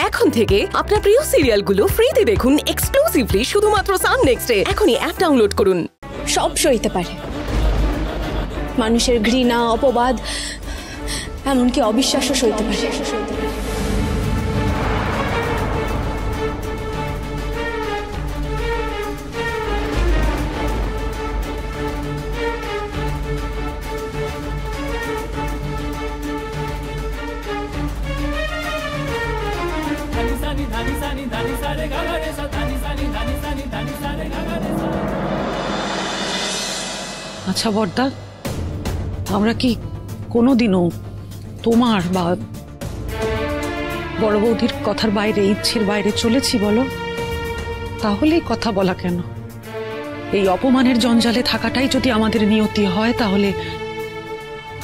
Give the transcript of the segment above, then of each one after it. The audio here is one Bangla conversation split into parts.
এখন থেকে আপনার প্রিয় সিরিয়ালগুলো ফ্রিতে দেখুন এক্সক্লুসিভলি শুধুমাত্র সান নেক্সটে। এখনই অ্যাপ ডাউনলোড করুন। সব সইতে পারে, মানুষের ঘৃণা, অপবাদ, এমনকি অবিশ্বাসও সইতে পারে। আচ্ছা বড়দা, আমরা কি কোনোদিনও তোমার বা বড় বৌদির কথার বাইরে, ইচ্ছের বাইরে চলেছি বলো? তাহলেই কথা বলা কেন? এই অপমানের জঞ্জালে থাকাটাই যদি আমাদের নিয়তি হয়, তাহলে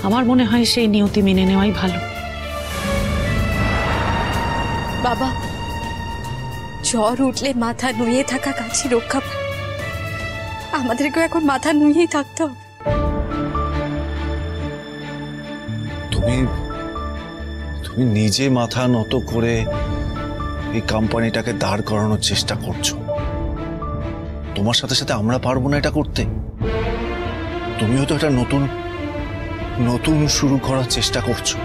আমার মনে হয় সেই নিয়তি মেনে নেওয়াই ভালো। বাবা, জ্বর উঠলে মাথা নুয়ে থাকা কাছে রক্ষা পায়। আমাদেরকেও এখন মাথা নুয়েই থাকতে হবে। তুমি নিজে মাথা নত করে এই কোম্পানিটাকে দাঁড় করানোর চেষ্টা করছো। তোমার সাথে সাথে আমরা পারবো না এটা করতে? তুমিও তো একটা নতুন শুরু করার চেষ্টা করছো।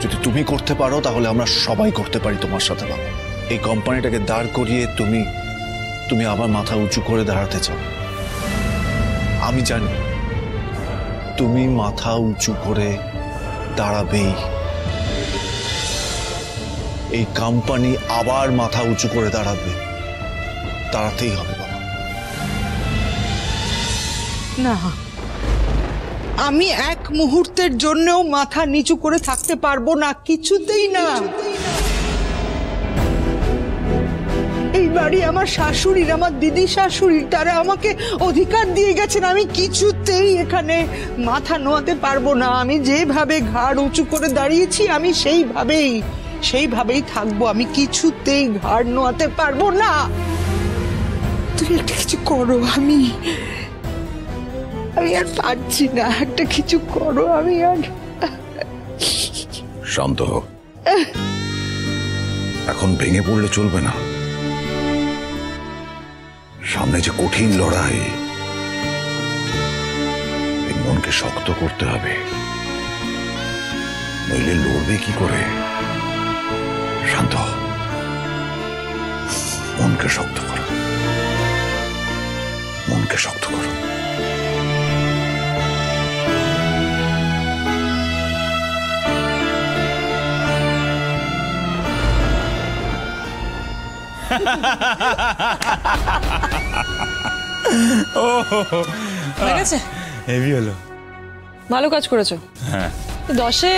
যদি তুমি করতে পারো তাহলে আমরা সবাই করতে পারি তোমার সাথে। বাবা, এই কোম্পানিটাকে দাঁড় করিয়ে তুমি আবার মাথা উঁচু করে দাঁড়াতে চাও। আমি জানি তুমি মাথা উঁচু করে দাঁড়াবেই। এই কোম্পানি আবার মাথা উঁচু করে দাঁড়াতেই হবে বাবা। না, আমি এক মুহূর্তের জন্যও মাথা নিচু করে থাকতে পারবো না, কিছুতেই না। এই বাড়ি আমার শাশুড়ির, আমার দিদি শাশুড়ির, তারা আমাকে অধিকার দিয়ে গেছেন। আমি কিছুতেই এখানে মাথা নোয়াতে পারবো না। আমি যেভাবে ঘাড় উঁচু করে দাঁড়িয়েছি, আমি সেইভাবেই থাকবো। আমি কিছুতেই ঘাড় নোয়াতে পারবো না। তুমি একটা কিছু করো, আমি আর পারছি না। একটা কিছু করো, আমি আর। শান্ত হও, এখন ভেঙে পড়লে চলবে না। সামনে যে কঠিন লড়াই, এই মনকে শক্ত করতে হবে, নইলে লড়বে কি করে? শান্ত হও, মনকে শক্ত করো, মনকে শক্ত করো। হেভি হলো, ভালো কাজ করেছো। হ্যাঁ, 10-এ